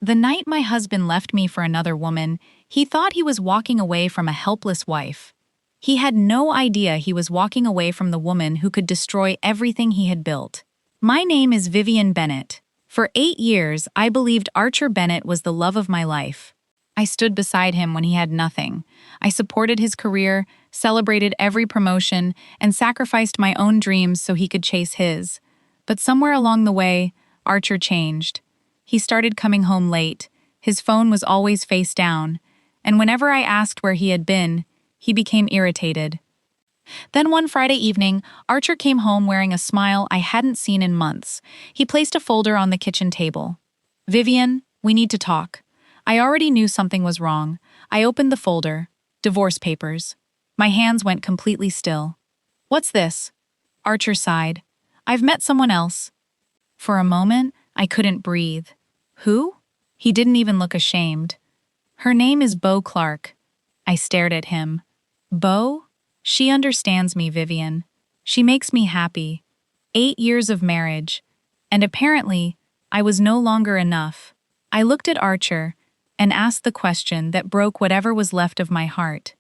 The night my husband left me for another woman, he thought he was walking away from a helpless wife. He had no idea he was walking away from the woman who could destroy everything he had built. My name is Vivian Bennett. For 8 years, I believed Archer Bennett was the love of my life. I stood beside him when he had nothing. I supported his career, celebrated every promotion, and sacrificed my own dreams so he could chase his. But somewhere along the way, Archer changed. He started coming home late. His phone was always face down, and whenever I asked where he had been, he became irritated. Then one Friday evening, Archer came home wearing a smile I hadn't seen in months. He placed a folder on the kitchen table. "Vivian, we need to talk." I already knew something was wrong. I opened the folder. Divorce papers. My hands went completely still. "What's this?" Archer sighed. "I've met someone else." For a moment, I couldn't breathe. "Who?" He didn't even look ashamed. "Her name is Beau Clark." I stared at him. "Beau? She understands me, Vivian. She makes me happy. 8 years of marriage. And apparently, I was no longer enough." I looked at Archer and asked the question that broke whatever was left of my heart.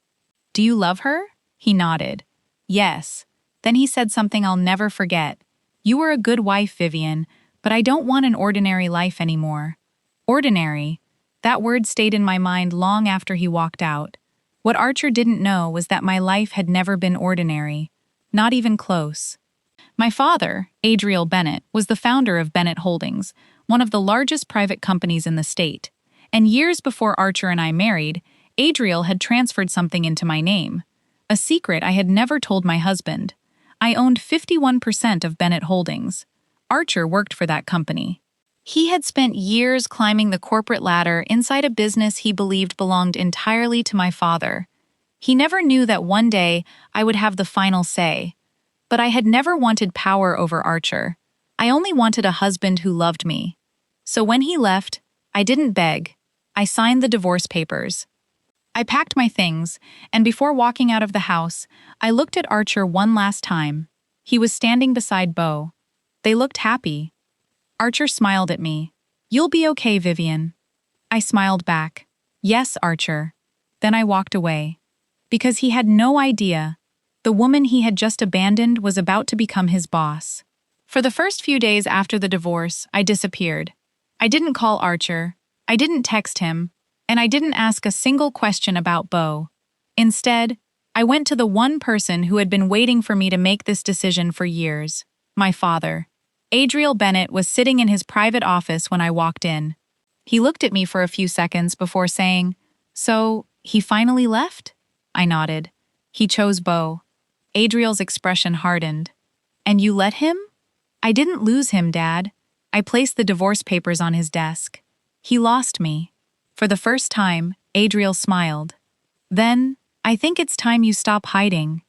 "Do you love her?" He nodded. "Yes." Then he said something I'll never forget. "You were a good wife, Vivian, but I don't want an ordinary life anymore." Ordinary. That word stayed in my mind long after he walked out. What Archer didn't know was that my life had never been ordinary. Not even close. My father, Adriel Bennett, was the founder of Bennett Holdings, one of the largest private companies in the state. And years before Archer and I married, Adriel had transferred something into my name. A secret I had never told my husband. I owned 51% of Bennett Holdings. Archer worked for that company. He had spent years climbing the corporate ladder inside a business he believed belonged entirely to my father. He never knew that one day I would have the final say. But I had never wanted power over Archer. I only wanted a husband who loved me. So when he left, I didn't beg. I signed the divorce papers. I packed my things, and before walking out of the house, I looked at Archer one last time. He was standing beside Beau. They looked happy. Archer smiled at me. "You'll be okay, Vivian." I smiled back. "Yes, Archer." Then I walked away. Because he had no idea. The woman he had just abandoned was about to become his boss. For the first few days after the divorce, I disappeared. I didn't call Archer. I didn't text him. And I didn't ask a single question about Beau. Instead, I went to the one person who had been waiting for me to make this decision for years. My father. Adriel Bennett was sitting in his private office when I walked in. He looked at me for a few seconds before saying, "So, he finally left?" I nodded. "He chose Beau." Adriel's expression hardened. "And you let him?" "I didn't lose him, Dad." I placed the divorce papers on his desk. "He lost me." For the first time, Adriel smiled. "Then, I think it's time you stop hiding."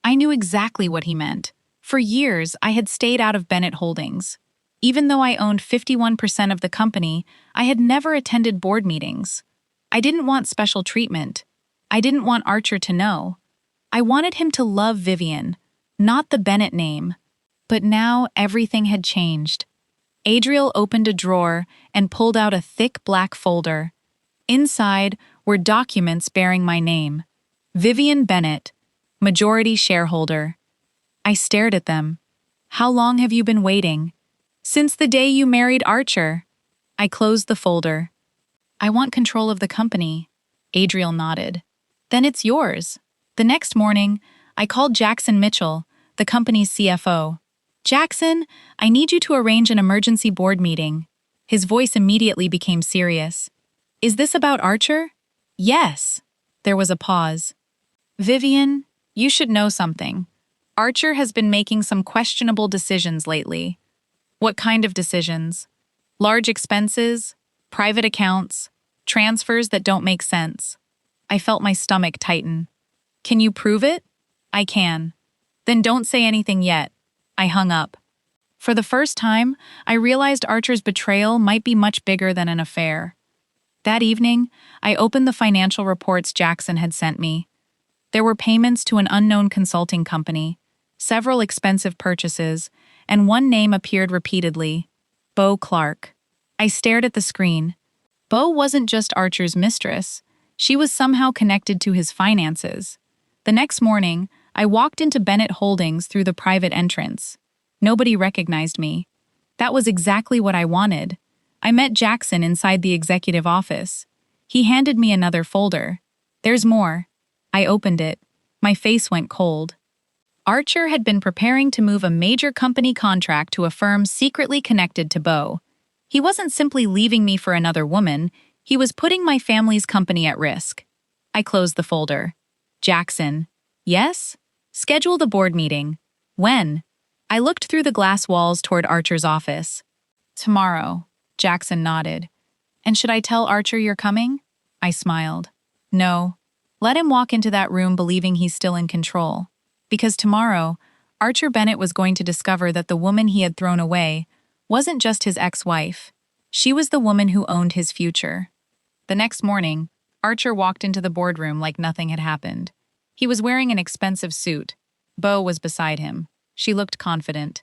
I knew exactly what he meant. For years, I had stayed out of Bennett Holdings. Even though I owned 51% of the company, I had never attended board meetings. I didn't want special treatment. I didn't want Archer to know. I wanted him to love Vivian, not the Bennett name. But now everything had changed. Adriel opened a drawer and pulled out a thick black folder. Inside were documents bearing my name. Vivian Bennett, majority shareholder. I stared at them. "How long have you been waiting?" "Since the day you married Archer." I closed the folder. "I want control of the company." Adriel nodded. "Then it's yours." The next morning, I called Jackson Mitchell, the company's CFO. "Jackson, I need you to arrange an emergency board meeting." His voice immediately became serious. "Is this about Archer?" "Yes." There was a pause. "Vivian, you should know something. Archer has been making some questionable decisions lately." "What kind of decisions?" "Large expenses, private accounts, transfers that don't make sense." I felt my stomach tighten. "Can you prove it?" "I can." "Then don't say anything yet." I hung up. For the first time, I realized Archer's betrayal might be much bigger than an affair. That evening, I opened the financial reports Jackson had sent me. There were payments to an unknown consulting company, several expensive purchases, and one name appeared repeatedly: Beau Clark. I stared at the screen. Beau wasn't just Archer's mistress. She was somehow connected to his finances. The next morning, I walked into Bennett Holdings through the private entrance. Nobody recognized me. That was exactly what I wanted. I met Jackson inside the executive office. He handed me another folder. "There's more." I opened it. My face went cold. Archer had been preparing to move a major company contract to a firm secretly connected to Beau. He wasn't simply leaving me for another woman, he was putting my family's company at risk. I closed the folder. "Jackson." "Yes?" "Schedule the board meeting." "When?" I looked through the glass walls toward Archer's office. "Tomorrow." Jackson nodded. "And should I tell Archer you're coming?" I smiled. "No. Let him walk into that room believing he's still in control. Because tomorrow, Archer Bennett was going to discover that the woman he had thrown away wasn't just his ex-wife. She was the woman who owned his future. The next morning, Archer walked into the boardroom like nothing had happened. He was wearing an expensive suit. Beau was beside him. She looked confident.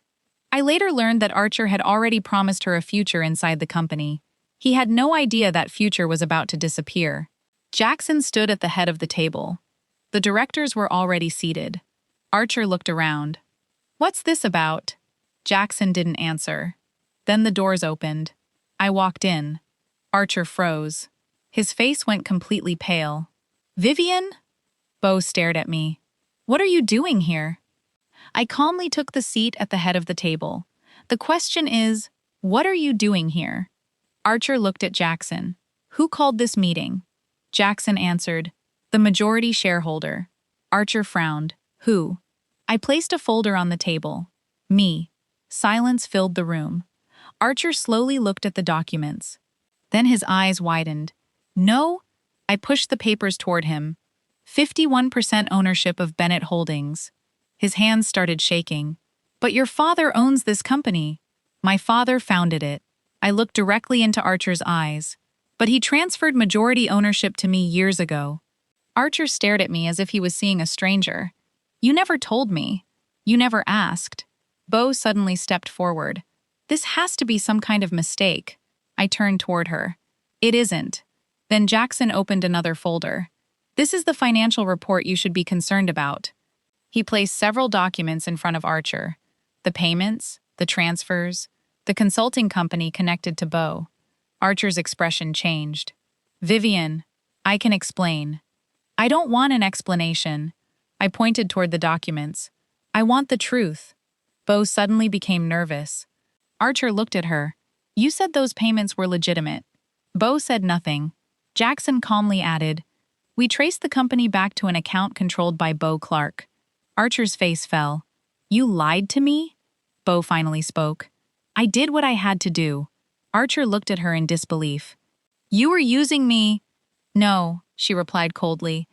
I later learned that Archer had already promised her a future inside the company. He had no idea that future was about to disappear. Jackson stood at the head of the table. The directors were already seated. Archer looked around. "What's this about?" Jackson didn't answer. Then the doors opened. I walked in. Archer froze. His face went completely pale. "Vivian?" Beau stared at me. "What are you doing here?" I calmly took the seat at the head of the table. "The question is, what are you doing here?" Archer looked at Jackson. "Who called this meeting?" Jackson answered, "The majority shareholder." Archer frowned. "Who?" I placed a folder on the table. "Me." Silence filled the room. Archer slowly looked at the documents. Then his eyes widened. "No?" I pushed the papers toward him. 51% ownership of Bennett Holdings. His hands started shaking. "But your father owns this company." "My father founded it." I looked directly into Archer's eyes. "But he transferred majority ownership to me years ago." Archer stared at me as if he was seeing a stranger. "You never told me. You never asked." Beau suddenly stepped forward. "This has to be some kind of mistake." I turned toward her. "It isn't." Then Jackson opened another folder. "This is the financial report you should be concerned about." He placed several documents in front of Archer. The payments, the transfers, the consulting company connected to Beau. Archer's expression changed. "Vivian, I can explain." "I don't want an explanation." I pointed toward the documents. "I want the truth." Beau suddenly became nervous. Archer looked at her. "You said those payments were legitimate." Beau said nothing. Jackson calmly added, "We traced the company back to an account controlled by Beau Clark." Archer's face fell. "You lied to me?" Beau finally spoke. "I did what I had to do." Archer looked at her in disbelief. "You were using me." "No," she replied coldly.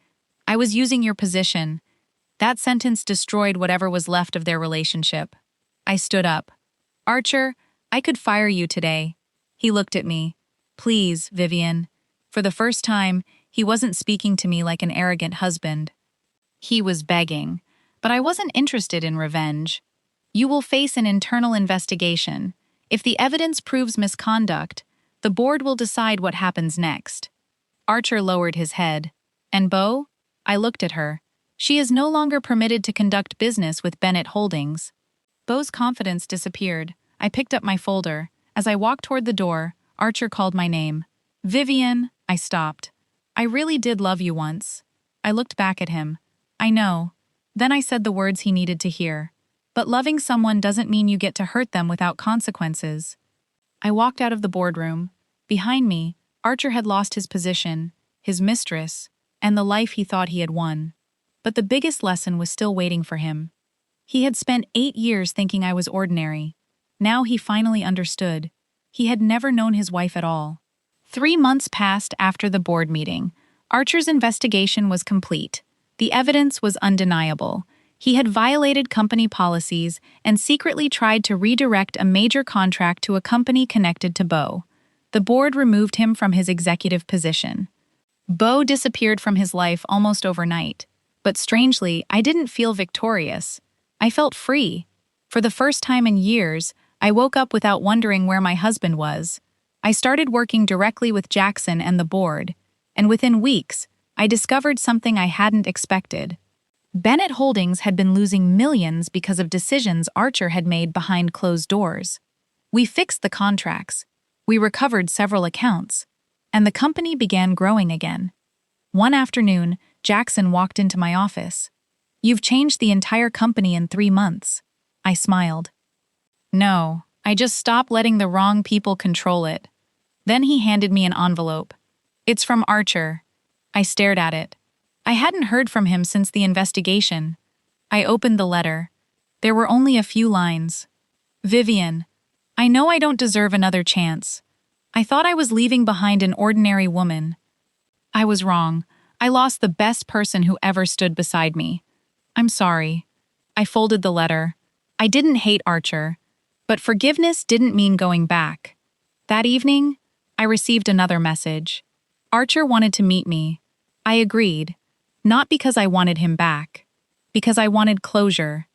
"I was using your position." That sentence destroyed whatever was left of their relationship. I stood up. "Archer, I could fire you today." He looked at me. "Please, Vivian." For the first time, he wasn't speaking to me like an arrogant husband. He was begging, but I wasn't interested in revenge. "You will face an internal investigation. If the evidence proves misconduct, the board will decide what happens next." Archer lowered his head. "And Beau?" I looked at her. "She is no longer permitted to conduct business with Bennett Holdings." Beau's confidence disappeared. I picked up my folder. As I walked toward the door, Archer called my name. "Vivian," I stopped. "I really did love you once." I looked back at him. "I know." Then I said the words he needed to hear. "But loving someone doesn't mean you get to hurt them without consequences." I walked out of the boardroom. Behind me, Archer had lost his position, his mistress, and the life he thought he had won. But the biggest lesson was still waiting for him. He had spent 8 years thinking I was ordinary. Now he finally understood. He had never known his wife at all. 3 months passed after the board meeting. Archer's investigation was complete. The evidence was undeniable. He had violated company policies and secretly tried to redirect a major contract to a company connected to Beau. The board removed him from his executive position. Beau disappeared from his life almost overnight. But strangely, I didn't feel victorious. I felt free. For the first time in years, I woke up without wondering where my husband was. I started working directly with Jackson and the board, and within weeks, I discovered something I hadn't expected. Bennett Holdings had been losing millions because of decisions Archer had made behind closed doors. We fixed the contracts, we recovered several accounts, and the company began growing again. One afternoon, Jackson walked into my office. "You've changed the entire company in 3 months." I smiled. "No, I just stopped letting the wrong people control it." Then he handed me an envelope. "It's from Archer." I stared at it. I hadn't heard from him since the investigation. I opened the letter. There were only a few lines. "Vivian, I know I don't deserve another chance. I thought I was leaving behind an ordinary woman. I was wrong. I lost the best person who ever stood beside me. I'm sorry." I folded the letter. I didn't hate Archer, but forgiveness didn't mean going back. That evening, I received another message. Archer wanted to meet me. I agreed, not because I wanted him back, because I wanted closure.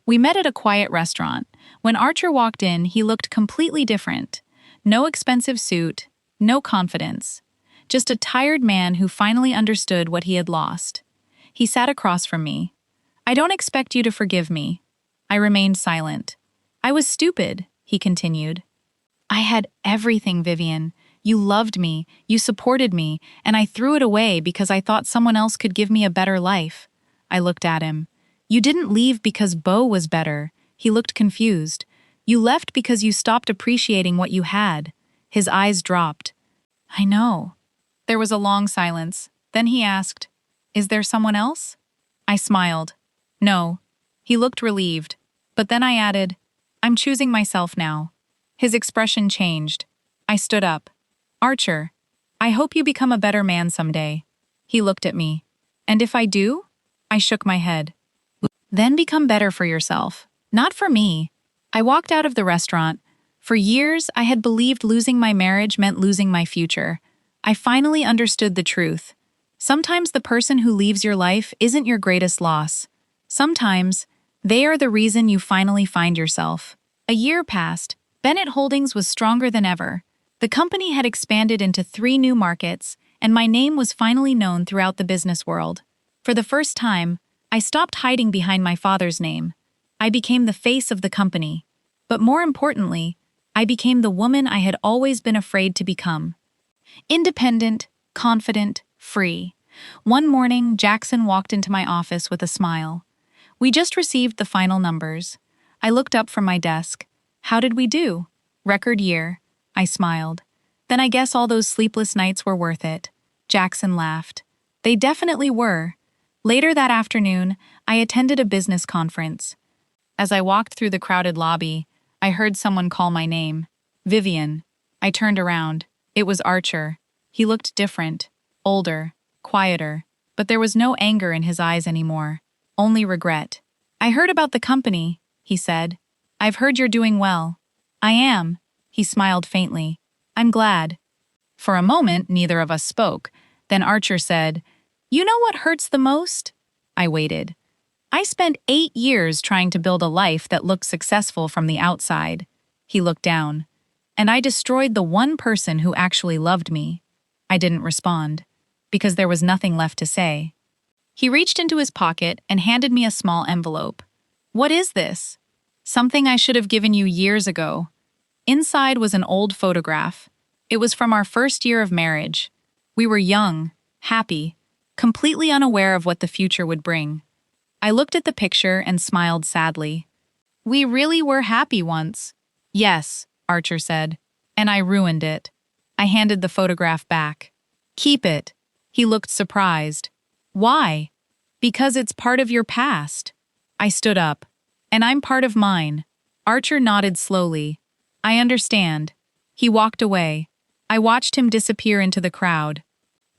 We met at a quiet restaurant. When Archer walked in, he looked completely different. No expensive suit, no confidence. Just a tired man who finally understood what he had lost. He sat across from me. "I don't expect you to forgive me." I remained silent. "I was stupid," he continued. "I had everything, Vivian. You loved me, you supported me, and I threw it away because I thought someone else could give me a better life." I looked at him. "You didn't leave because Beau was better." He looked confused. "You left because you stopped appreciating what you had." His eyes dropped. "I know." There was a long silence. Then he asked, "Is there someone else?" I smiled. "No." He looked relieved. But then I added, "I'm choosing myself now." His expression changed. I stood up. "Archer, I hope you become a better man someday." He looked at me. "And if I do?" I shook my head. "Then become better for yourself, not for me." I walked out of the restaurant. For years, I had believed losing my marriage meant losing my future. I finally understood the truth. Sometimes the person who leaves your life isn't your greatest loss. Sometimes, they are the reason you finally find yourself. A year passed. Bennett Holdings was stronger than ever. The company had expanded into 3 new markets, and my name was finally known throughout the business world. For the first time, I stopped hiding behind my father's name. I became the face of the company. But more importantly, I became the woman I had always been afraid to become. Independent, confident, free. One morning, Jackson walked into my office with a smile. "We just received the final numbers." I looked up from my desk. "How did we do?" "Record year." I smiled. "Then I guess all those sleepless nights were worth it." Jackson laughed. "They definitely were." Later that afternoon, I attended a business conference. As I walked through the crowded lobby, I heard someone call my name. "Vivian." I turned around. It was Archer. He looked different, older, quieter, but there was no anger in his eyes anymore, only regret. "I heard about the company," he said. "I've heard you're doing well." "I am." He smiled faintly. "I'm glad." For a moment, neither of us spoke. Then Archer said, "You know what hurts the most?" I waited. "I spent 8 years trying to build a life that looked successful from the outside." He looked down. "And I destroyed the one person who actually loved me." I didn't respond, because there was nothing left to say. He reached into his pocket and handed me a small envelope. "What is this?" "Something I should have given you years ago." Inside was an old photograph. It was from our first year of marriage. We were young, happy, completely unaware of what the future would bring. I looked at the picture and smiled sadly. "We really were happy once." "Yes," Archer said, "and I ruined it." I handed the photograph back. "Keep it." He looked surprised. "Why?" "Because it's part of your past." I stood up. "And I'm part of mine." Archer nodded slowly. "I understand." He walked away. I watched him disappear into the crowd.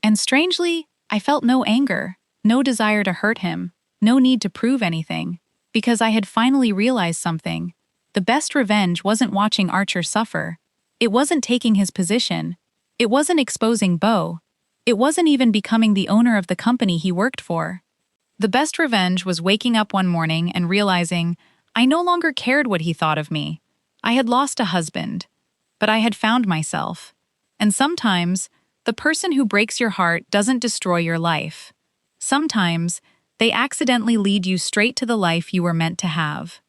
And strangely, I felt no anger, no desire to hurt him, no need to prove anything, because I had finally realized something. The best revenge wasn't watching Archer suffer. It wasn't taking his position. It wasn't exposing Beau. It wasn't even becoming the owner of the company he worked for. The best revenge was waking up one morning and realizing I no longer cared what he thought of me. I had lost a husband. but I had found myself. And sometimes, the person who breaks your heart doesn't destroy your life. Sometimes, they accidentally lead you straight to the life you were meant to have.